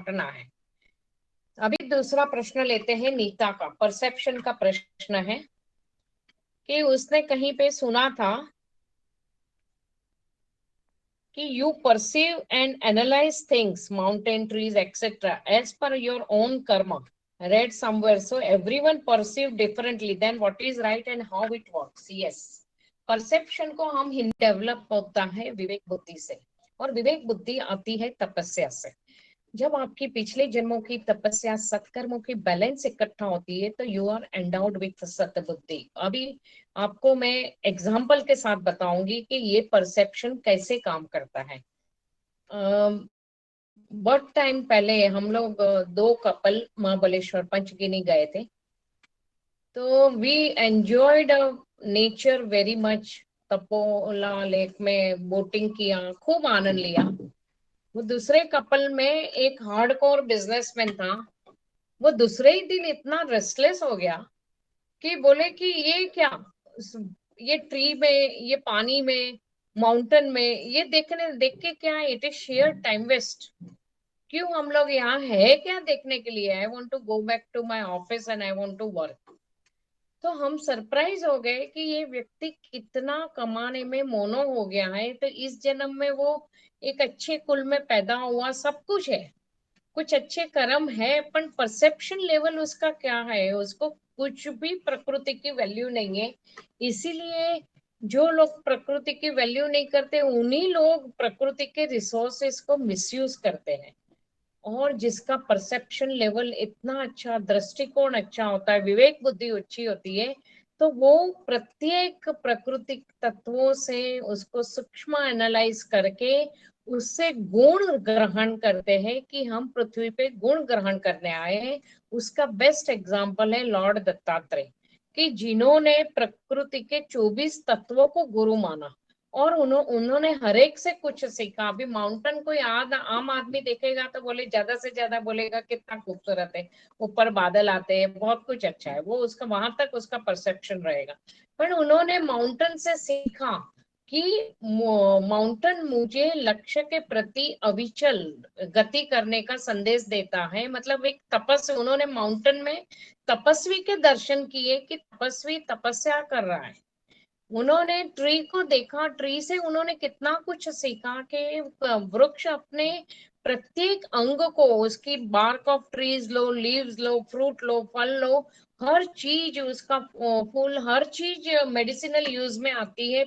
काटना है। अभी दूसरा प्रश्न लेते हैं नीता का, परसेप्शन का प्रश्न है कि उसने कहीं पे सुना था कि you perceive and analyze things, mountain, trees, etc. as per your own karma. Read somewhere. So everyone perceive differently. Then what is right and how it works? Yes. Perception को हम डेवलप होता है विवेक बुद्धि से, और विवेक बुद्धि आती है तपस्या से। जब आपकी पिछले जन्मों की तपस्या सत्कर्मों की बैलेंस इकट्ठा होती है तो यू आर एंडाउड विथ सत बुद्धि। अभी आपको मैं एग्जाम्पल के साथ बताऊंगी कि ये परसेप्शन कैसे काम करता है। बहुत टाइम पहले हम लोग दो कपल महाबलेश्वर पंचगिनी गए थे, तो we enjoyed nature very much. Tapola lake में बोटिंग किया, खूब आनंद लिया। वो दूसरे कपल में एक हार्डकोर बिजनेसमैन था। वो दूसरे ही दिन इतना रेस्टलेस हो गया कि बोले कि ये क्या, ये ट्री में, ये पानी में, माउंटेन में, ये देख के क्या, it is sheer time waste. क्यों हम लोग यहाँ है क्या देखने के लिए? I want to go back to my office and I want to work. तो हम सरप्राइज हो गए कि ये व्यक्ति कितना कमाने में मोनो हो गया है। तो इस जन्म में वो एक अच्छे कुल में पैदा हुआ, सब कुछ है, कुछ अच्छे कर्म है, पर परसेप्शन लेवल उसका क्या है, उसको कुछ भी प्रकृति की वैल्यू नहीं है। इसीलिए जो लोग प्रकृति की वैल्यू नहीं करते उन्हीं लोग प्रकृति के रिसोर्सेस को मिसयूज करते हैं। और जिसका परसेप्शन लेवल इतना अच्छा, दृष्टिकोण अच्छा होता है, विवेक बुद्धि अच्छी होती है, तो वो प्रत्येक प्राकृतिक तत्वों से उसको सूक्ष्म एनालाइज करके उससे गुण ग्रहण करते हैं कि हम पृथ्वी पे गुण ग्रहण करने आए हैं। उसका बेस्ट एग्जाम्पल है लॉर्ड दत्तात्रेय, कि जिन्होंने प्रकृति के 24 तत्वों को गुरु माना और उन्होंने हर एक से कुछ सीखा। अभी माउंटेन कोई आम आदमी देखेगा तो बोले, ज्यादा से ज्यादा बोलेगा कितना खूबसूरत है, ऊपर बादल आते हैं, बहुत कुछ अच्छा है, वो उसका वहां तक उसका परसेप्शन रहेगा। पर उन्होंने माउंटेन से सीखा कि माउंटेन मुझे लक्ष्य के प्रति अविचल गति करने का संदेश देता है। मतलब एक तपस्या, उन्होंने माउंटेन में तपस्वी के दर्शन किए कि तपस्वी तपस्या कर रहा है। उन्होंने ट्री को देखा, ट्री से उन्होंने कितना कुछ सीखा कि वृक्ष अपने प्रत्येक अंग को, उसकी बार्क ऑफ ट्रीज लो, लीव्स लो, फ्रूट लो, फल लो, हर चीज उसका फूल, हर चीज मेडिसिनल यूज में आती है,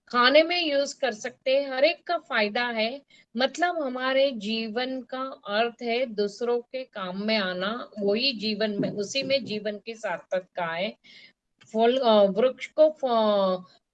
खाने में यूज कर सकते हैं, हर एक का फायदा है। मतलब हमारे जीवन का अर्थ है दूसरों के काम में आना, वही जीवन में, उसी में जीवन की सार्थकता है। फल, वृक्ष को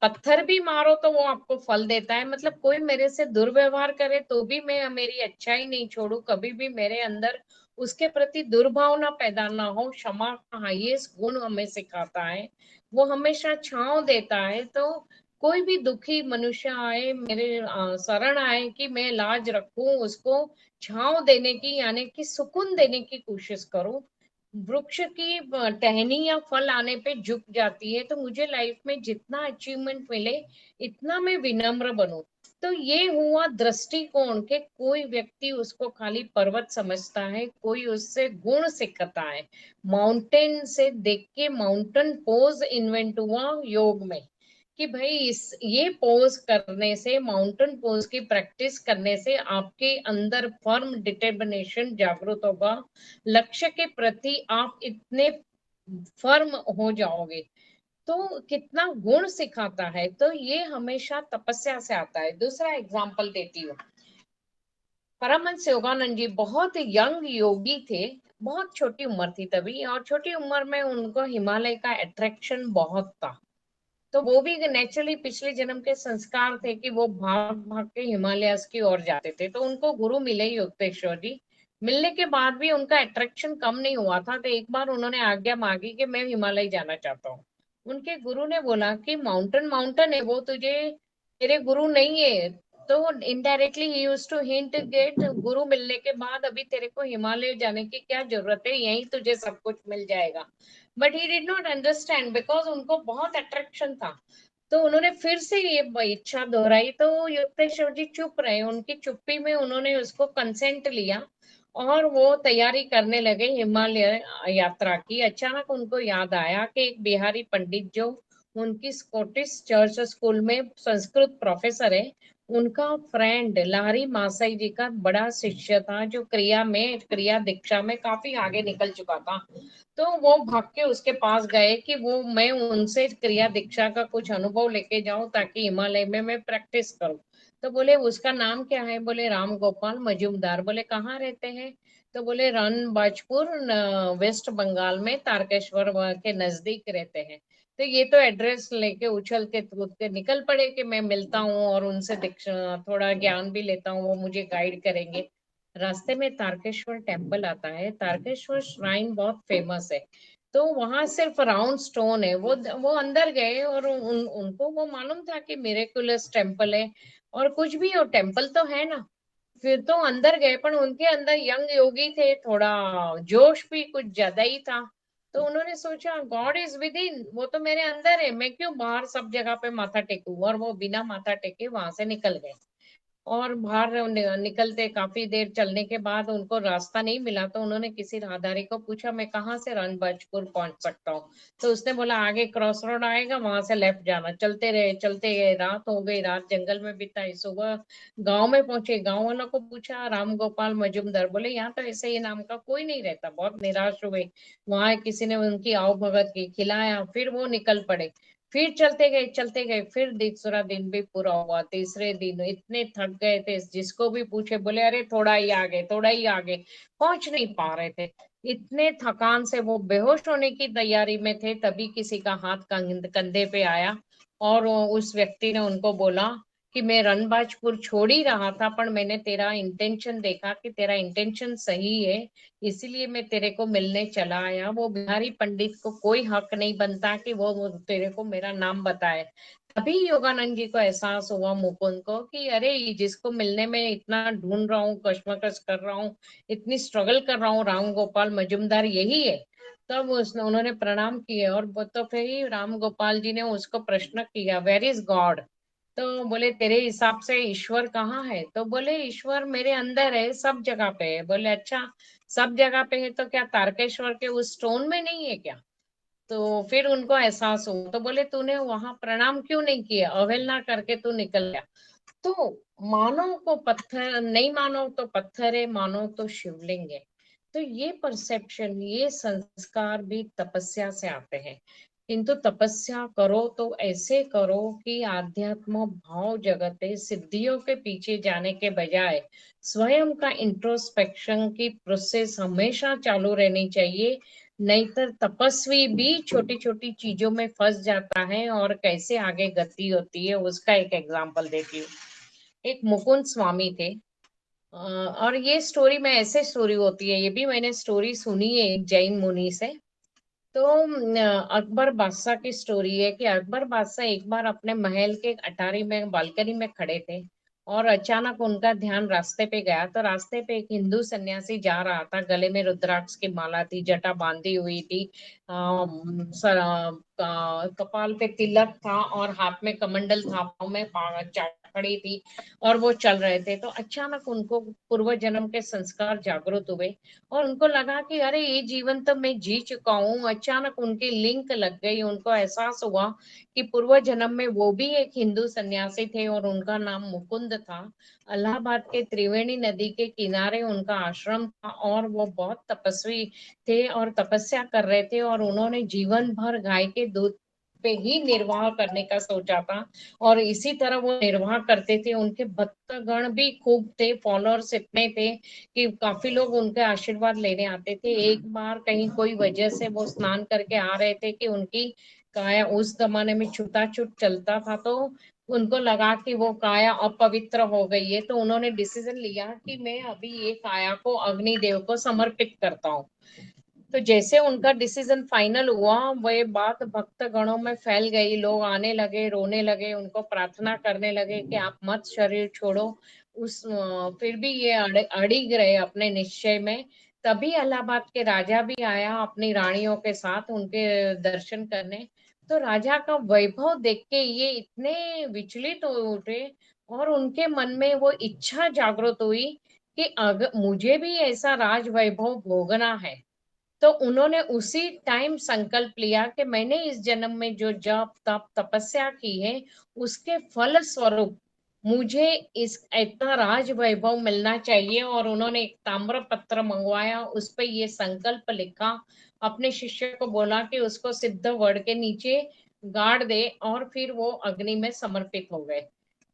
पत्थर भी मारो तो वो आपको फल देता है। मतलब कोई मेरे से दुर्व्यवहार करे तो भी मैं मेरी अच्छाई नहीं छोड़ू, कभी भी मेरे अंदर उसके प्रति दुर्भावना पैदा ना हो। क्षमा का हाईएस्ट गुण हमें सिखाता है, वो हमेशा छांव देता है। तो कोई भी दुखी मनुष्य आए मेरे शरण आए कि मैं लाज रखूं, उसको छांव देने की, यानी कि सुकून देने की कोशिश करूं। वृक्ष की टहनी या फल आने पे झुक जाती है। तो मुझे लाइफ में जितना अचीवमेंट मिले इतना मैं विनम्र बनूं। तो ये हुआ दृष्टिकोण के, कोई व्यक्ति उसको खाली पर्वत समझता है, कोई उससे गुण सीखता है। माउंटेन से देख के माउंटेन पोज इन्वेंट हुआ योग में, कि भाई इस ये पोज करने से, माउंटेन पोज की प्रैक्टिस करने से आपके अंदर फर्म डिटर्मिनेशन जागृत होगा, लक्ष्य के प्रति आप इतने फर्म हो जाओगे। तो कितना गुण सिखाता है। तो ये हमेशा तपस्या से आता है। दूसरा एग्जाम्पल देती हूँ, परमहंस योगानंद जी बहुत यंग योगी थे, बहुत छोटी उम्र थी तभी, और छोटी उम्र में उनको हिमालय का अट्रैक्शन बहुत था। तो वो भी नेचुरली पिछले जन्म के संस्कार थे कि वो भाग भाग के हिमालयस की ओर जाते थे। तो उनको गुरु मिले युक्तेश्वर जी, मिलने के बाद भी उनका अट्रैक्शन कम नहीं हुआ था। तो एक बार उन्होंने आज्ञा मांगी कि मैं हिमालय जाना चाहता हूँ। उनके गुरु ने बोला कि माउंटेन माउंटेन है, वो तुझे, तेरे गुरु नहीं है। तो इनडायरेक्टली ही यूज्ड टू हिंट गेट, गुरु मिलने के बाद अभी तेरे को हिमालय जाने की क्या जरूरत है, यहीं तुझे सब कुछ मिल जाएगा। But he did not understand, because उनको बहुत अट्रैक्शन था। तो उन्होंने फिर से ये इच्छा दोहराई, तो युक्तेश्वर जी चुप रहे। उनकी चुप्पी में उन्होंने उसको कंसेंट लिया और वो तैयारी करने लगे हिमालय यात्रा की। अचानक उनको याद आया कि एक बिहारी पंडित जो उनकी स्कॉटिश चर्च स्कूल में संस्कृत प्रोफेसर है, उनका फ्रेंड लाहरी मासाई जी का बड़ा शिष्य था, जो क्रिया दीक्षा में काफी आगे निकल चुका था। तो वो भाग के उसके पास गए कि वो मैं उनसे क्रिया दीक्षा का कुछ अनुभव लेके जाऊं ताकि हिमालय में मैं प्रैक्टिस करूं। तो बोले उसका नाम क्या है? बोले राम गोपाल मजूमदार। बोले कहाँ रहते हैं? तो बोले रन बाजपुर वेस्ट बंगाल में तारकेश्वर के नजदीक रहते हैं। तो ये तो एड्रेस लेके उछल के कूद के निकल पड़े कि मैं मिलता हूँ और उनसे दीक्षा थोड़ा ज्ञान भी लेता हूँ, वो मुझे गाइड करेंगे। रास्ते में तारकेश्वर टेम्पल आता है। तारकेश्वर श्राइन बहुत फेमस है। तो वहां सिर्फ राउंड स्टोन है। वो अंदर गए और उनको वो मालूम था कि मिरेकुलस टेम्पल है, और कुछ भी हो टेम्पल तो है ना। फिर तो अंदर गए, पर उनके अंदर यंग योगी थे, थोड़ा जोश भी कुछ ज्यादा ही था। तो उन्होंने सोचा गॉड इज विद इन, वो तो मेरे अंदर है, मैं क्यों बाहर सब जगह पे माथा टेकूं। और वो बिना माथा टेके वहां से निकल गए। और बाहर निकलते काफी देर चलने के बाद उनको रास्ता नहीं मिला, तो उन्होंने किसी राहदारी को पूछा मैं कहाँ से रणबाजपुर पहुंच सकता हूँ। तो उसने बोला आगे क्रॉस रोड आएगा, वहां से लेफ्ट जाना। चलते रहे, चलते गए, रात हो गई, रात जंगल में बिताई, सुबह गांव में पहुंचे। गांव वालों को पूछा राम गोपाल मजूमदार। बोले यहाँ तो ऐसे ही नाम का कोई नहीं रहता। बहुत निराश हुए। वहां किसी ने उनकी आओ भगत की, खिलाया, फिर वो निकल पड़े। फिर चलते गए, चलते गए, फिर दूसरा दिन भी पूरा हुआ। तीसरे दिन इतने थक गए थे, जिसको भी पूछे बोले अरे थोड़ा ही आगे, थोड़ा ही आगे, पहुंच नहीं पा रहे थे। इतने थकान से वो बेहोश होने की तैयारी में थे, तभी किसी का हाथ कंधे पे आया। और उस व्यक्ति ने उनको बोला कि मैं रणबाजपुर छोड़ ही रहा था, पर मैंने तेरा इंटेंशन देखा कि तेरा इंटेंशन सही है, इसीलिए मैं तेरे को मिलने चला आया। वो बिहारी पंडित को कोई हक नहीं बनता कि वो तेरे को मेरा नाम बताए। तभी योगानंद जी को एहसास हुआ, मुकुंद को, कि अरे ये जिसको मिलने में इतना ढूंढ रहा हूँ, कश्मकश कर रहा हूँ, इतनी स्ट्रगल कर रहा हूँ, राम गोपाल मजूमदार यही है। तब उन्होंने प्रणाम किए। और तो फिर ही राम गोपाल जी ने उसको प्रश्न किया वेर इज गॉड। तो बोले तेरे हिसाब से ईश्वर कहाँ है? तो बोले ईश्वर मेरे अंदर है, सब जगह पे है। बोले अच्छा, सब जगह पे है तो क्या तारकेश्वर के उस स्टोन में नहीं है क्या? तो फिर उनको एहसास हुआ। तो बोले तूने वहां प्रणाम क्यों नहीं किया, अवहेलना करके तू निकल गया। तो मानो को पत्थर नहीं, मानो तो पत्थर है, मानो तो शिवलिंग है। तो ये परसेप्शन, ये संस्कार भी तपस्या से आते हैं। किंतु तपस्या करो तो ऐसे करो कि आध्यात्म भाव जगते सिद्धियों के पीछे जाने के बजाय स्वयं का इंट्रोस्पेक्शन की प्रोसेस हमेशा चालू रहनी चाहिए। नहींतर तपस्वी भी छोटी छोटी चीजों में फंस जाता है, और कैसे आगे गति होती है उसका एक एग्जांपल देती हूँ। एक मुकुंद स्वामी थे। और ये स्टोरी में ऐसे स्टोरी होती है, ये भी मैंने स्टोरी सुनी है एक जैन मुनि से। तो अकबर बादशाह की स्टोरी है कि अकबर बादशाह एक बार अपने महल के अटारी में बालकनी में खड़े थे, और अचानक उनका ध्यान रास्ते पे गया। तो रास्ते पे एक हिंदू सन्यासी जा रहा था, गले में रुद्राक्ष की माला थी, जटा बांधी हुई थी, कपाल पे तिलक था, और हाथ में कमंडल था, पाँव में चाकड़ी थी, और वो चल रहे थे। तो अचानक उनको पूर्व जन्म के संस्कार जागृत हुए, और उनको लगा कि अरे ये जीवन तो मैं जी चुका हूँ। अचानक उनकी लिंक लग गई, उनको एहसास हुआ कि पूर्व जन्म में वो भी एक हिंदू सन्यासी थे, और उनका नाम मुकुंद था। इलाहाबाद के त्रिवेणी नदी के किनारे उनका आश्रम था, और वो बहुत तपस्वी थे और तपस्या कर रहे थे, और उन्होंने जीवन भर गाय के दूध पे ही निर्वाह करने का सोचा था। और इसी तरह वो निर्वाह करते थे। उनके भक्तगण भी खूब थे, फॉलोअर्स इतने थे कि काफी लोग उनके आशीर्वाद लेने आते थे। एक बार कहीं कोई वजह से वो स्नान करके आ रहे थे कि उनकी काया, उस जमाने में छूताछूत चलता था, तो उनको लगा कि वो काया अपवित्र हो गई है। तो उन्होंने डिसीजन लिया कि मैं अभी ये काया को अग्निदेव को समर्पित करता हूँ। तो जैसे उनका डिसीजन फाइनल हुआ, वह बात भक्त गणों में फैल गई। लोग आने लगे, रोने लगे, उनको प्रार्थना करने लगे कि आप मत शरीर छोड़ो। फिर भी ये अड़िग रहे अपने निश्चय में। तभी इलाहाबाद के राजा भी आया अपनी रानियों के साथ उनके दर्शन करने। तो राजा का वैभव देख के ये इतने विचलित हो उठे, और उनके मन में वो इच्छा जागृत हुई कि अगर मुझे भी ऐसा राज वैभव भोगना है, तो उन्होंने उसी टाइम संकल्प लिया कि मैंने इस जन्म में जो जप तप तपस्या की है, उसके फल स्वरूप मुझे इस इतना राज वैभव मिलना चाहिए। और उन्होंने एक ताम्र पत्र मंगवाया, उस पे ये संकल्प लिखा, अपने शिष्य को बोला कि उसको सिद्ध वड़ के नीचे गाड़ दे, और फिर वो अग्नि में समर्पित हो गए।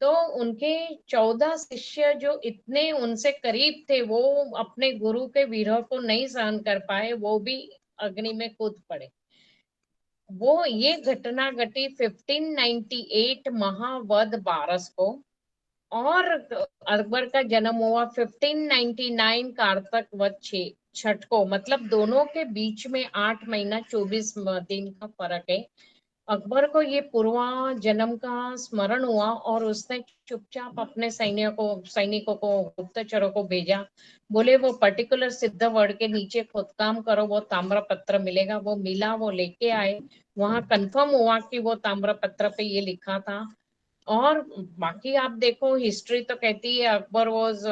तो उनके 14 शिष्य जो इतने उनसे करीब थे, वो अपने गुरु के विरह को नहीं सहन कर पाए, वो भी अग्नि में कूद पड़े। वो ये घटना घटी 1598 महावद बारस को। और अकबर का जन्म हुआ 1599 कार्तक वध छठ को। मतलब दोनों के बीच में 8 महीना 24 दिन का फर्क है। अकबर को ये पूर्वा जन्म का स्मरण हुआ, और उसने चुपचाप अपने सैनिकों को गुप्तचरों को भेजा। बोले वो पर्टिकुलर सिद्ध वर्ड के नीचे खोदकाम करो, वो ताम्र पत्र मिलेगा। वो मिला, वो लेके आए। वहां कंफर्म हुआ कि वो ताम्र पत्र पे ये लिखा था। और बाकी आप देखो, हिस्ट्री तो कहती है अकबर वॉज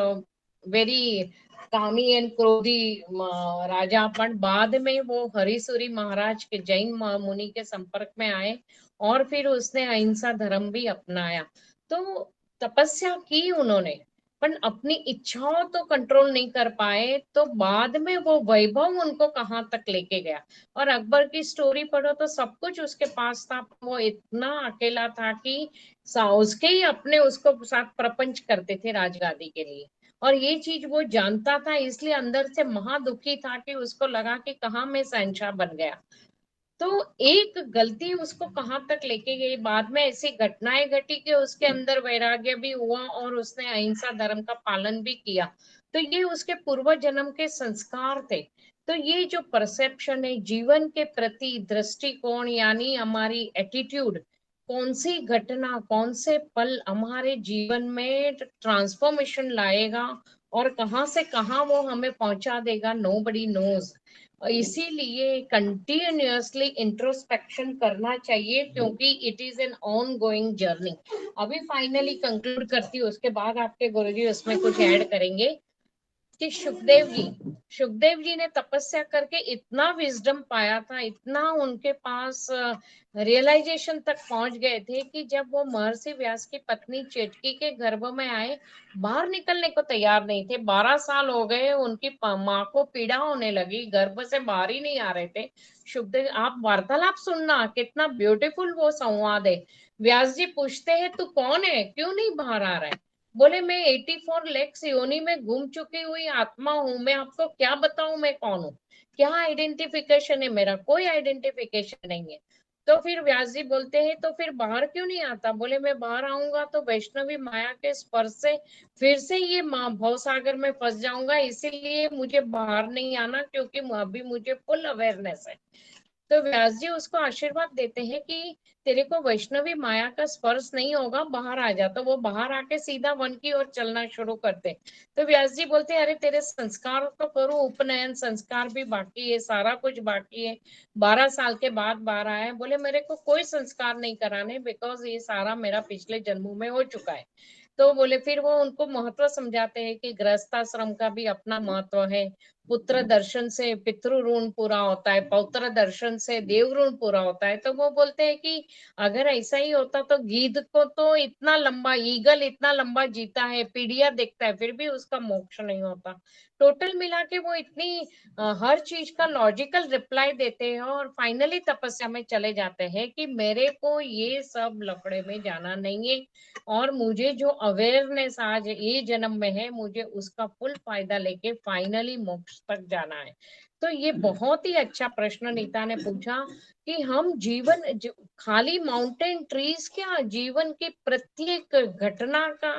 वेरी कामी एंड क्रोधी राजा, पर बाद में वो हरिसूरी महाराज के जैन मुनि के संपर्क में आए, और फिर उसने अहिंसा धर्म भी अपनाया। तो तपस्या की उन्होंने, पर अपनी इच्छाओं तो कंट्रोल नहीं कर पाए, तो बाद में वो वैभव उनको कहाँ तक लेके गया। और अकबर की स्टोरी पढ़ो तो सब कुछ उसके पास था, वो इतना अकेला था कि उसके ही अपने उसको साथ प्रपंच करते थे राजगादी के लिए। और ये चीज वो जानता था, इसलिए अंदर से महादुखी था कि उसको लगा कि कहाँ मैं शहंशाह बन गया। तो एक गलती उसको कहाँ तक लेके गई। बाद में ऐसी घटनाएं घटी कि उसके अंदर वैराग्य भी हुआ, और उसने अहिंसा धर्म का पालन भी किया। तो ये उसके पूर्व जन्म के संस्कार थे। तो ये जो परसेप्शन है जीवन के प्रति, दृष्टिकोण, यानी हमारी एटीट्यूड, कौन सी घटना, कौन से पल हमारे जीवन में ट्रांसफॉर्मेशन लाएगा, और कहाँ से कहाँ वो हमें पहुंचा देगा, नोबडी नोज। इसीलिए कंटिन्यूअसली इंट्रोस्पेक्शन करना चाहिए, क्योंकि it is an on going journey. अभी फाइनली कंक्लूड करती हूँ, उसके बाद आपके गुरुजी उसमें कुछ ऐड करेंगे। कि सुखदेव जी ने तपस्या करके इतना विजडम पाया था, इतना उनके पास रियलाइजेशन तक पहुंच गए थे, कि जब वो महर्षि व्यास की पत्नी चेटकी के गर्भ में आए, बाहर निकलने को तैयार नहीं थे। 12 साल हो गए, उनकी माँ को पीड़ा होने लगी, गर्भ से बाहर ही नहीं आ रहे थे। सुखदेव, आप वार्तालाप सुनना, कितना ब्यूटीफुल वो संवाद है। व्यास जी पूछते हैं तू कौन है, क्यों नहीं बाहर आ रहा है। बोले मैं 84 लेक्स योनि में घूम चुकी हुई आत्मा हूं, मैं आपको क्या बताऊं मैं कौन हूं। क्या आइडेंटिफिकेशन है, मेरा कोई आइडेंटिफिकेशन नहीं है। तो फिर व्यास जी बोलते हैं तो फिर बाहर क्यों नहीं आता। बोले मैं बाहर आऊंगा तो वैष्णवी माया के स्पर्श से फिर से ये भव सागर में फंस जाऊंगा, इसीलिए मुझे बाहर नहीं आना, क्योंकि अभी मुझे फुल अवेयरनेस है। तो व्यास जी उसको आशीर्वाद देते हैं कि तेरे को वैष्णवी माया का स्पर्श नहीं होगा, बाहर आ जा। तो वो बाहर आके सीधा वन की ओर चलना शुरू करते। तो व्यास जी बोलते हैं अरे तेरे संस्कार तो करूं, उपनयन संस्कार भी बाकी है, सारा कुछ बाकी है। 12 साल के बाद बाहर आया है। बोले मेरे को कोई संस्कार नहीं कराने, बिकॉज ये सारा मेरा पिछले जन्मों में हो चुका है। तो बोले फिर वो उनको महत्व समझाते हैं कि गृहस्थाश्रम का भी अपना महत्व है। पुत्र दर्शन से पितृ ऋण पूरा होता है, पौत्र दर्शन से देव ऋण पूरा होता है। तो वो बोलते हैं कि अगर ऐसा ही होता तो गीध को तो इतना लंबा, ईगल इतना लंबा जीता है, पीढ़िया देखता है, फिर भी उसका मोक्ष नहीं होता। टोटल मिला के वो इतनी हर चीज का लॉजिकल रिप्लाई देते हैं, और फाइनली तपस्या में चले जाते हैं कि मेरे को ये सब लफड़े में जाना नहीं है, और मुझे जो अवेयरनेस आज ये जन्म में है, मुझे उसका फुल फायदा लेके फाइनली मोक्ष तक जाना है। तो ये बहुत ही अच्छा प्रश्न नीता ने पूछा कि हम खाली माउंटेन ट्रीज क्या, जीवन की प्रत्येक घटना का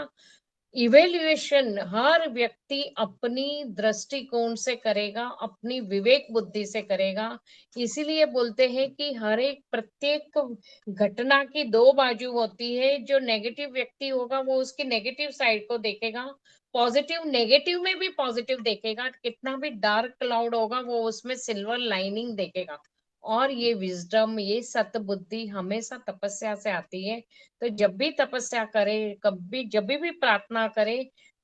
इवेल्युएशन हर व्यक्ति अपनी दृष्टिकोण से करेगा, अपनी विवेक बुद्धि से करेगा। इसीलिए बोलते हैं कि हर एक प्रत्येक घटना की दो बाजू होती है। जो नेगेटिव व्यक्ति होगा वो उसकी नेगेटिव साइड को देखेगा, पॉजिटिव नेगेटिव में भी पॉजिटिव देखेगा, कितना भी डार्क क्लाउड होगा वो उसमें सिल्वर लाइनिंग देखेगा। और ये विजडम, ये सत बुद्धि हमेशा तपस्या से आती है। तो जब भी तपस्या करे, कभी जब भी प्रार्थना करे,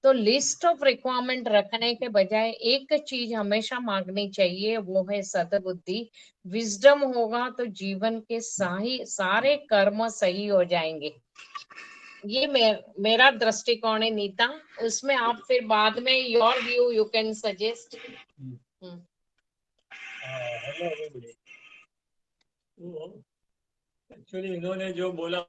तो लिस्ट ऑफ रिक्वायरमेंट रखने के बजाय एक चीज हमेशा मांगनी चाहिए, वो है सद्बुद्धि। विजडम होगा तो जीवन के सारे कर्म सही हो जाएंगे। ये मेरा दृष्टिकोण है नीता। उसमें आप फिर बाद में your view you can suggest. Hello everybody. Actually इन्होंने जो बोला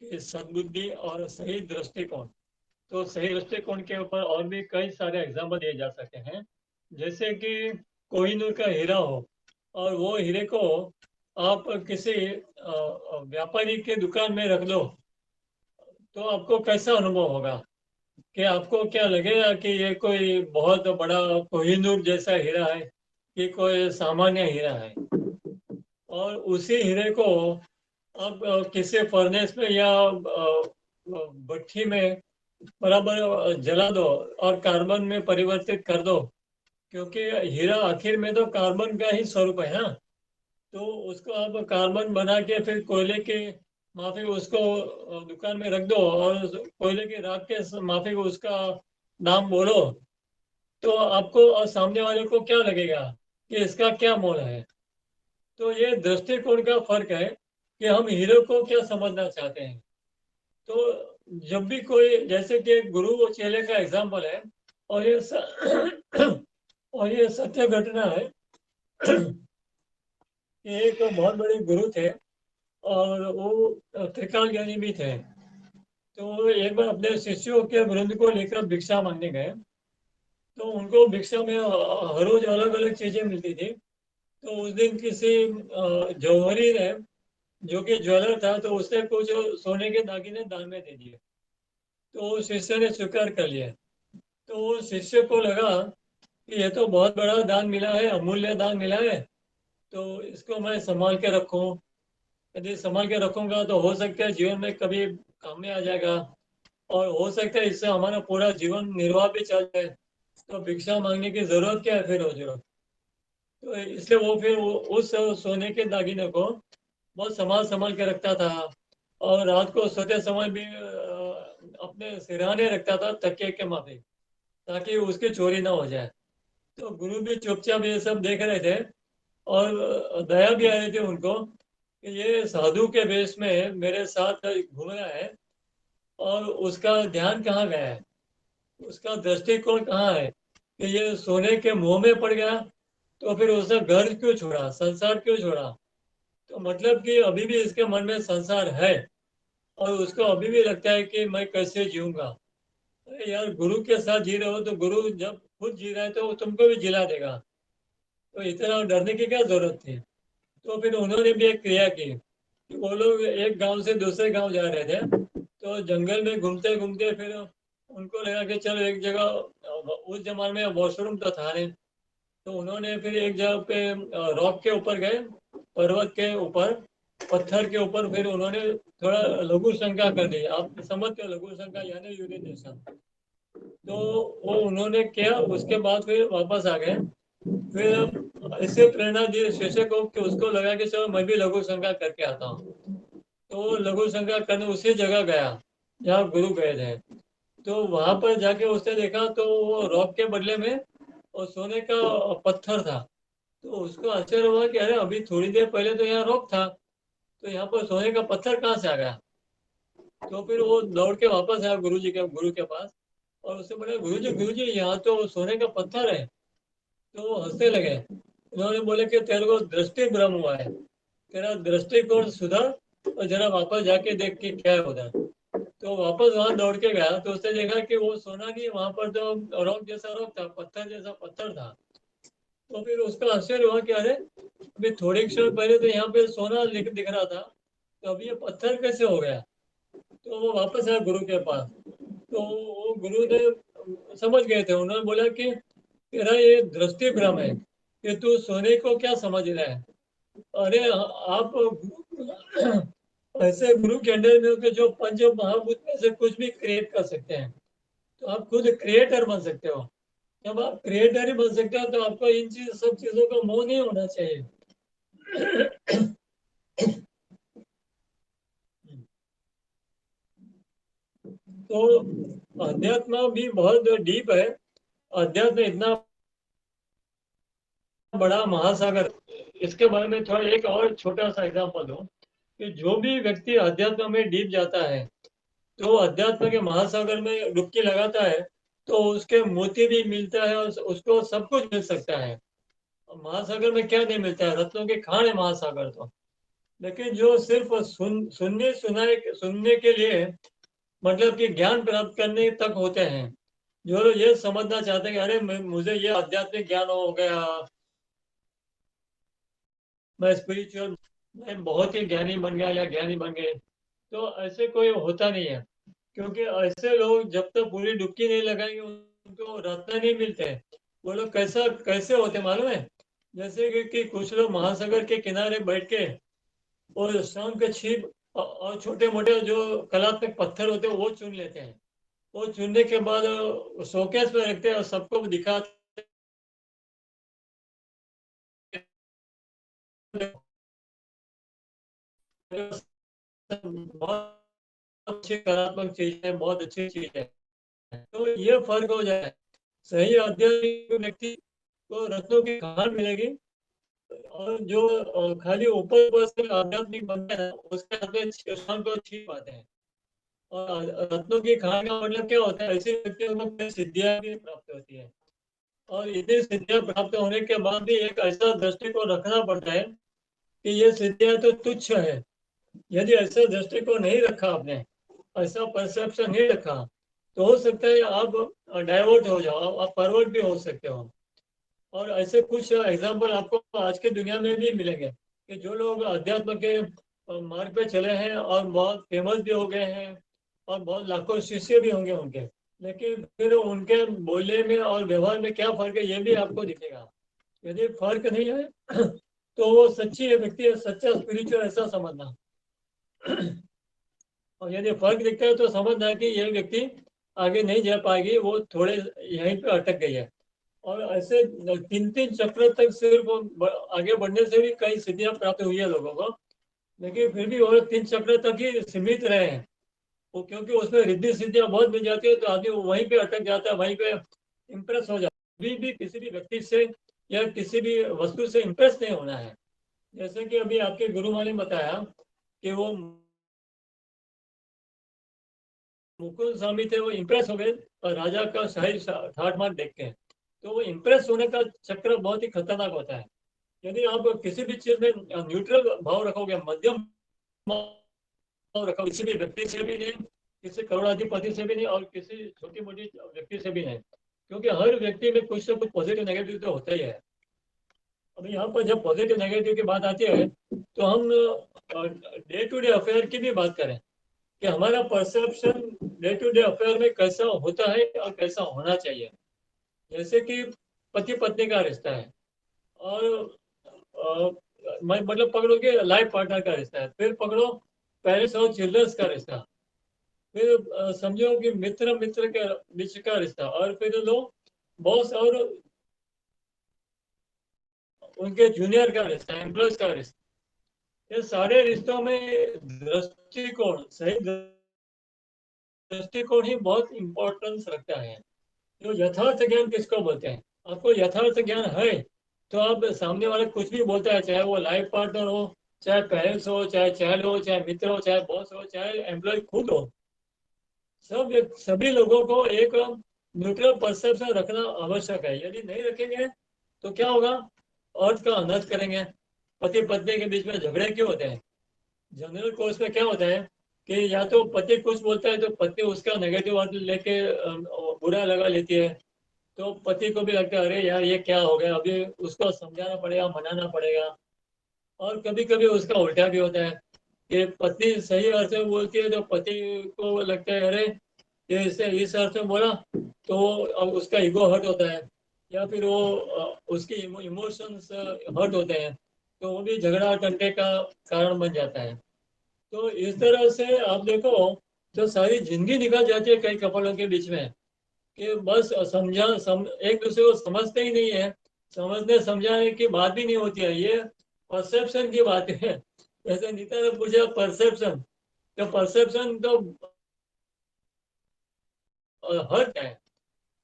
कि सद्बुद्धि और सही दृष्टिकोण, तो सही दृष्टिकोण के ऊपर और भी कई सारे एग्जाम्पल दिए जा सकते हैं। जैसे कि कोहिनूर का हीरा हो और वो हीरे को आप किसी व्यापारी के दुकान में रख दो, तो आपको कैसा अनुभव होगा? कि आपको क्या लगेगा कि ये कोई बहुत बड़ा कोहिनूर जैसा हीरा है कि कोई सामान्य हीरा है? और उसी हीरे को आप किसी फर्नेस में या भट्ठी में बराबर जला दो और कार्बन में परिवर्तित कर दो, क्योंकि हीरा आखिर में तो कार्बन का ही स्वरूप है ना। तो उसको आप कार्बन बना के फिर कोयले के माफिक उसको दुकान में रख दो और कोयले की राख के माफिक उसका दाम बोलो, तो आपको और सामने वाले को क्या लगेगा कि इसका क्या मोल है? तो ये दृष्टिकोण का फर्क है कि हम हीरो को क्या समझना चाहते हैं। तो जब भी कोई, जैसे कि एक गुरु और चेले का एग्जाम्पल है, और और ये सत्य घटना है कि एक बहुत बड़े गुरु थे और वो त्रिकाल ज्ञानी भी थे। तो वो एक बार अपने शिष्यों के वृंद को लेकर भिक्षा मांगने गए। तो उनको भिक्षा में हर रोज अलग अलग चीजें मिलती थी। तो उस दिन किसी जौहरी ने, जो कि ज्वेलर था, तो उसने कुछ सोने के दागिने दान में दे दिए। तो उस शिष्य ने स्वीकार कर लिया। तो उस शिष्य को लगा कि ये तो बहुत बड़ा दान मिला है, अमूल्य दान मिला है, तो इसको मैं संभाल के रखूं। यदि संभाल के रखूंगा तो हो सकता है जीवन में कभी काम में आ जाएगा, और हो सकता है इससे हमारा पूरा जीवन निर्वाह भी चल जाए। तो भिक्षा मांगने की जरूरत क्या है फिर रोज रोज? तो इसलिए वो फिर उस सोने के दागिने को बहुत संभाल संभाल के रखता था, और रात को सोते समय भी अपने सिरहाने रखता था तकिए के माफी, ताकि उसकी चोरी ना हो जाए। तो गुरु भी चुपचाप ये सब देख रहे थे, और दया भी आ रही थी उनको कि ये साधु के वेश में मेरे साथ घूम रहा है, और उसका ध्यान कहाँ गया है, उसका दृष्टिकोण कहाँ है कि ये सोने के मुंह में पड़ गया, तो फिर उसने घर क्यों छोड़ा, संसार क्यों छोड़ा? तो मतलब कि अभी भी इसके मन में संसार है, और उसको अभी भी लगता है कि मैं कैसे जीऊंगा। अरे यार, गुरु के साथ जी रहे हो तो गुरु जब खुद जी रहा है तो वो तुमको भी जिला देगा, तो इतना डरने की क्या जरूरत थी? तो फिर उन्होंने भी एक क्रिया की कि वो लोग एक गांव से दूसरे गांव जा रहे थे। तो जंगल में घूमते घूमते फिर उनको लगा कि चलो एक जगह, उस जमाने में वॉशरूम तो था नहीं, तो उन्होंने फिर एक जगह पे रॉक के ऊपर गए, पर्वत के ऊपर, पत्थर के ऊपर। फिर उन्होंने थोड़ा लघु शंका कर दी। आप समझते हो लघु शंका यानी यूरिनेशन? तो वो उन्होंने किया, उसके बाद फिर वापस आ गए। फिर ऐसे प्रेरणा दी शिष्य को कि उसको लगा कि चलो मैं भी लघु शंका करके आता हूँ। तो वो लघु शंका करने उसी जगह गया जहाँ गुरु गए थे। तो वहां पर जाके उसने देखा तो वो रॉक के बदले में और सोने का पत्थर था। तो उसको आश्चर्य हुआ कि अरे अभी थोड़ी देर पहले तो यहाँ रॉक था, तो यहाँ पर सोने का पत्थर कहाँ से आ गया? तो फिर वो दौड़ के वापस आया गुरु के पास, और उससे बोला, गुरु जी यहाँ तो सोने का पत्थर है। तो वो हंसने लगे। उन्होंने बोले कि तेरे को दृष्टि भ्रम हुआ है, तेरा दृष्टिकोण सुधर और जरा वापस जाके देख के क्या है उधर। तो वापस वहां दौड़ के गया तो उसने देखा कि वो सोना नहीं, वहां पर तो रॉक जैसा रॉक था, पत्थर जैसा पत्थर था। तो फिर उसका आश्चर्य हुआ कि अरे अभी थोड़े क्षण पहले तो यहाँ पे सोना दिख रहा था, तो अभी ये पत्थर कैसे हो गया? तो वो वापस आया गुरु के पास। तो वो गुरु ने समझ गए थे, उन्होंने बोला कि तेरा ये दृष्टि भ्रम है कि तू सोने को क्या समझ रहा है। अरे आप ऐसे गुरु के अंडर में हो कि जो पंच महाभूत में से कुछ भी क्रिएट कर सकते हैं, तो आप खुद क्रिएटर बन सकते हो। जब आप क्रिएटर ही बन सकते हो तो आपको इन सब चीजों का मोह नहीं होना चाहिए। तो अध्यात्म भी बहुत डीप है। अध्यात्म इतना बड़ा महासागर, इसके बारे में थोड़ा एक और छोटा सा एग्जांपल दूं कि जो भी व्यक्ति अध्यात्म में डीप जाता है, तो अध्यात्म के महासागर में डुबकी लगाता है, तो उसके मोती भी मिलता है और उसको सब कुछ मिल सकता है। महासागर में क्या नहीं मिलता है? रत्नों की खान है महासागर तो। लेकिन जो सिर्फ सुनने के लिए, मतलब कि ज्ञान प्राप्त करने तक होते हैं, जो लोग ये समझना चाहते हैं कि अरे मुझे ये आध्यात्मिक ज्ञान हो गया, मैं स्पिरिचुअल, मैं बहुत ही ज्ञानी बन गया या ज्ञानी बन गए, तो ऐसे कोई होता नहीं है। क्योंकि ऐसे लोग जब तक पूरी डुबकी नहीं लगाएंगे उनको रत्न नहीं मिलते। वो लोग कैसा कैसे होते मालूम है? जैसे कि कुछ लोग महासागर के किनारे बैठ के और शाम के छिप और छोटे मोटे जो कलात्मक पत्थर होते हैं वो चुन लेते हैं। वो चुनने के बाद शोकेस में रखते हैं और सबको दिखाते हैं। बहुत अच्छी कलात्मक चीज है, बहुत अच्छी चीज है। तो ये फर्क हो जाए, सही आध्यात्मिक व्यक्ति को रत्नों की खान मिलेगी, और जो खाली ऊपर ऊपर से आध्यात्मिक बनते हैं उसके हाथ में शाम को अच्छी बात है। और रत्नों की खान का मतलब क्या होता है? ऐसे व्यक्तियों को कई सिद्धियां भी प्राप्त होती है, और इतनी सिद्धियां प्राप्त होने के बाद भी एक ऐसा दृष्टिकोण रखना पड़ता है कि ये सिद्धियां तो तुच्छ है। यदि ऐसा दृष्टिकोण नहीं रखा आपने, ऐसा परसेप्शन नहीं रखा, तो हो सकता है आप डाइवर्ट हो जाओ, आप फॉरवर्ड भी हो सकते हो। और ऐसे कुछ एग्जाम्पल आपको आज की दुनिया में भी मिलेंगे कि जो लोग अध्यात्म के मार्ग पे चले हैं और बहुत फेमस भी हो गए हैं और बहुत लाखों शिष्य भी होंगे उनके, लेकिन फिर उनके बोलने में और व्यवहार में क्या फर्क है ये भी आपको दिखेगा। यदि फर्क नहीं है तो वो सच्ची व्यक्ति है, सच्चा स्पिरिचुअल ऐसा समझना। और यदि फर्क दिखता है तो समझना है कि यह व्यक्ति आगे नहीं जा पाएगी, वो थोड़े यहीं पे अटक गई है। और ऐसे तीन तीन चक्र तक सिर्फ आगे बढ़ने से भी कई सिद्धियां प्राप्त हुई है लोगों को, लेकिन फिर भी वो लोग तीन चक्र तक ही सीमित रहे हैं। वो क्योंकि उसमें रिद्धि सिद्धियां बहुत मिल जाती है, तो आदमी वहीं पे अटक जाता है, वहीं पे इम्प्रेस हो जाता है। अभी भी किसी भी व्यक्ति से या किसी भी वस्तु से इम्प्रेस नहीं होना है। जैसे कि अभी आपके गुरु माँ ने बताया कि वो मुकुंद स्वामी थे, वो इम्प्रेस हो गए और राजा का शाही ठाट बाट देख के। तो वो इम्प्रेस होने का चक्र बहुत ही खतरनाक होता है। यदि आप किसी भी चीज में न्यूट्रल भाव रखोगे, मध्यम भाव रखोगे, किसी भी व्यक्ति से भी नहीं, किसी करोड़ाधिपति से भी नहीं, और किसी छोटी मोटी व्यक्ति से भी नहीं, क्योंकि हर व्यक्ति में कुछ ना कुछ पॉजिटिव नेगेटिव तो होता ही है। अब यहाँ पर जब पॉजिटिव नेगेटिव की बात आती है, तो हम डे टू डे अफेयर की भी बात करें कि हमारा perception day to day affair में कैसा होता है और कैसा होना चाहिए। जैसे कि पति पत्नी का रिश्ता है, और मैं मतलब पकड़ो कि लाइफ पार्टनर का रिश्ता है, फिर पकड़ो पेरेंट्स और चिल्ड्रंस का रिश्ता, फिर समझो कि मित्र मित्र के बीच का रिश्ता, और फिर लो बॉस और उनके जूनियर का रिश्ता, एम्प्लॉयज का रिश्ता। ये सारे रिश्तों में दृष्टिकोण, सही दृष्टिकोण ही बहुत इंपॉर्टेंस रखता है। जो यथार्थ ज्ञान किसको बोलते हैं? आपको यथार्थ ज्ञान है तो आप सामने वाला कुछ भी बोलता है, चाहे वो लाइफ पार्टनर हो, चाहे पेरेंट्स हो, चाहे चाइल्ड हो, चाहे मित्र हो, चाहे बॉस हो, चाहे एम्प्लॉय खुद हो, सभी लोगों को एक न्यूट्रल परसेप्शन रखना आवश्यक है। यदि नहीं रखेंगे तो क्या होगा? अर्थ का अनर्थ करेंगे। पति पत्नी के बीच में झगड़े क्यों होते हैं? जनरल कोर्स में क्या होता है कि या तो पति कुछ बोलता है तो पत्नी उसका नेगेटिव अर्थ लेके बुरा लगा लेती है। तो पति को भी लगता है अरे यार ये क्या हो गया, अभी उसको समझाना पड़ेगा, मनाना पड़ेगा। और कभी कभी उसका उल्टा भी होता है कि पत्नी सही अर्थ में बोलती है तो पति को लगता है अरे ये इसे इस अर्थ में बोला, तो अब उसका ईगो हर्ट होता है, या फिर वो उसकी इमोशंस हर्ट होते हैं, तो वो भी झगड़ा टंटे का कारण बन जाता है। तो इस तरह से आप देखो, तो सारी जिंदगी निकल जाती है कई कपलों के बीच में कि बस एक दूसरे को समझते ही नहीं है। समझने समझाने की बात भी नहीं होती है, ये परसेप्शन की बात है। जैसे नीता ने पूछा परसेप्शन, तो परसेप्शन तो हर्ट है।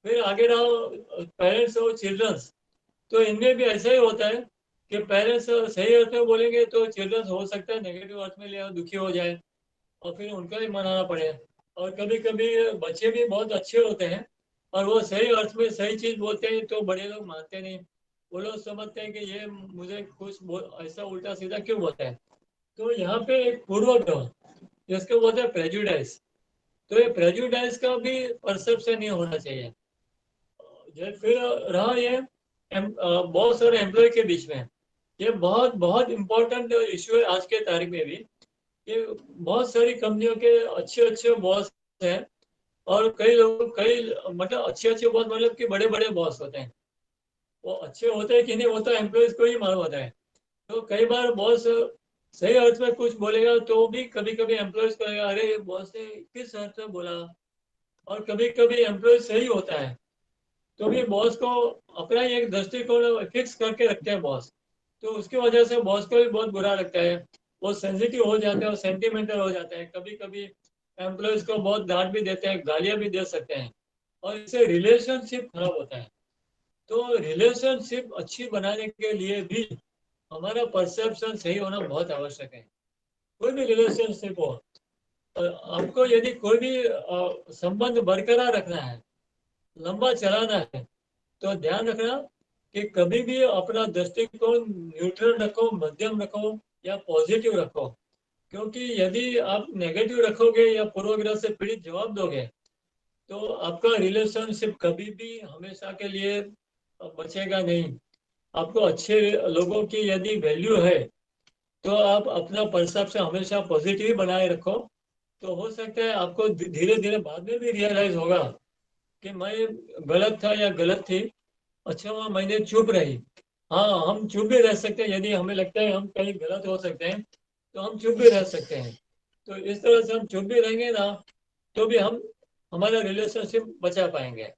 फिर आगे रहा पेरेंट्स और चिल्ड्रंस, तो इनमें भी ऐसा ही होता है कि पेरेंट्स सही अर्थ में बोलेंगे तो चिल्ड्रंस हो सकता है नेगेटिव अर्थ में ले दुखी हो जाए और फिर उनका भी मनाना पड़े। और कभी कभी बच्चे भी बहुत अच्छे होते हैं और वो सही अर्थ में सही चीज बोलते हैं तो बड़े लोग मानते नहीं। वो लोग समझते हैं कि ये मुझे कुछ ऐसा उल्टा सीधा क्यों बोलता है। तो यहाँ पे एक पूर्वग्रह जिसको बोलते हैं प्रेजुडाइज, तो ये प्रेजुडाइज का भी परसेप्शन नहीं होना चाहिए। फिर रहा ये बॉस और एम्प्लॉय के बीच में, ये बहुत बहुत इम्पोर्टेंट इश्यू है आज के तारीख में भी। ये बहुत सारी कंपनियों के अच्छे अच्छे बॉस हैं और कई लोग कई मतलब अच्छे अच्छे बॉस मतलब कि बड़े बड़े बॉस होते हैं। वो अच्छे होते हैं कि नहीं वो तो एम्प्लॉयज को ही मालूम होता है। तो कई बार बॉस सही अर्थ में कुछ बोलेगा तो भी कभी कभी एम्प्लॉयज को लगेगा अरे बॉस ने किस अर्थ में बोला। और कभी कभी एम्प्लॉय सही होता है तो भी बॉस को अपना ही एक दृष्टिकोण फिक्स करके रखते हैं बॉस। तो उसकी वजह से बॉस को भी बहुत बुरा लगता है, वो सेंसिटिव हो जाते हैं और सेंटिमेंटल हो जाते हैं। कभी कभी एम्प्लॉयज को बहुत डांट भी देते हैं, गालियां भी दे सकते हैं और इससे रिलेशनशिप खराब होता है। तो रिलेशनशिप अच्छी बनाने के लिए भी हमारा परसेप्शन सही होना बहुत आवश्यक है। कोई भी रिलेशनशिप हो, आपको यदि कोई भी संबंध बरकरार रखना है, लंबा चलाना है, तो ध्यान रखना कि कभी भी अपना दृष्टिकोण न्यूट्रल रखो, मध्यम रखो या पॉजिटिव रखो। क्योंकि यदि आप नेगेटिव रखोगे या पूर्वग्रह से पीड़ित जवाब दोगे तो आपका रिलेशनशिप कभी भी हमेशा के लिए बचेगा नहीं। आपको अच्छे लोगों की यदि वैल्यू है तो आप अपना परसेप्शन हमेशा पॉजिटिव ही बनाए रखो। तो हो सकता है आपको धीरे धीरे बाद में भी रियलाइज होगा कि मैं गलत था या गलत थी। अच्छा वहाँ मैंने चुप रही। हाँ हम चुप भी रह सकते हैं, यदि हमें लगता है हम कहीं गलत हो सकते हैं तो हम चुप भी रह सकते हैं। तो इस तरह से हम चुप भी रहेंगे ना तो भी हम हमारा रिलेशनशिप बचा पाएंगे।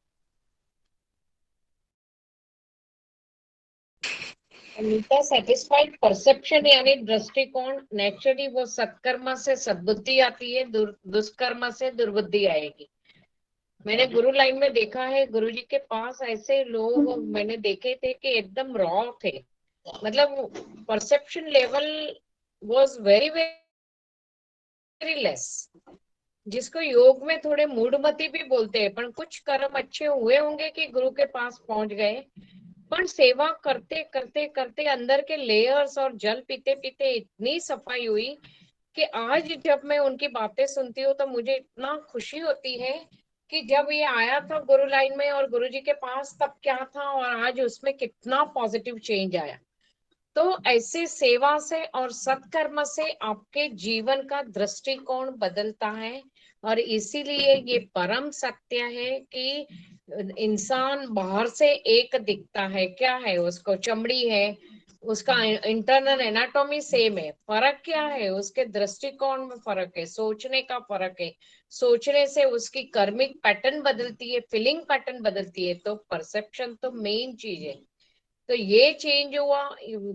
अनीता, सेटिस्फाइड परसेप्शन यानी दृष्टिकोण नेचुरली वो सत्कर्म से सद्बुद्धि आती है, दुष्कर्म से दुर्बुद्धि आएगी। मैंने गुरु लाइन में देखा है, गुरु जी के पास ऐसे लोग मैंने देखे थे कि एकदम रॉ थे, मतलब perception level was very very less, जिसको योग में थोड़े मूढ़मती भी बोलते हैं। पर कुछ कर्म अच्छे हुए होंगे कि गुरु के पास पहुंच गए, पर सेवा करते करते करते अंदर के लेयर्स और जल पीते पीते इतनी सफाई हुई कि आज जब मैं उनकी बातें सुनती हूँ तो मुझे इतना खुशी होती है कि जब ये आया था गुरु लाइन में और गुरु जी के पास तब क्या था और आज उसमें कितना पॉजिटिव चेंज आया। तो ऐसे सेवा से और सत्कर्म से आपके जीवन का दृष्टिकोण बदलता है। और इसीलिए ये परम सत्य है कि इंसान बाहर से एक दिखता है, क्या है उसको चमड़ी है, उसका इंटरनल एनाटॉमी सेम है, फर्क क्या है उसके दृष्टिकोण में फर्क है, सोचने का फर्क है। सोचने से उसकी कर्मिक पैटर्न बदलती है, फीलिंग पैटर्न बदलती है। तो परसेप्शन तो मेन चीज है। तो ये चेंज हुआ,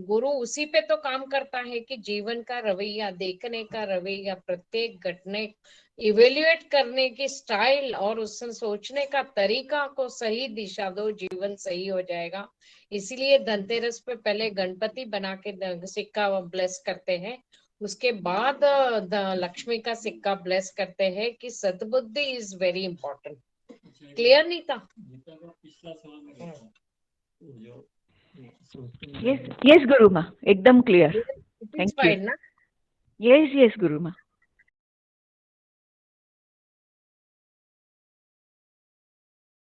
गुरु उसी पे तो काम करता है कि जीवन का रवैया, देखने का रवैया, प्रत्येक घटने इवेल्युएट करने की स्टाइल और उससे सोचने का तरीका को सही दिशा दो, जीवन सही हो जाएगा। इसीलिए धनतेरस पे पहले गणपति बना के सिक्का ब्लेस करते हैं, उसके बाद लक्ष्मी का सिक्का ब्लेस करते हैं कि सद्बुद्धि इज वेरी इंपॉर्टेंट। क्लियर नहीं था? पिछला सवाल में देखा, जो Yes, yes, Guruma. Ekdam clear. Thank you. ना? Yes, yes, Guruma.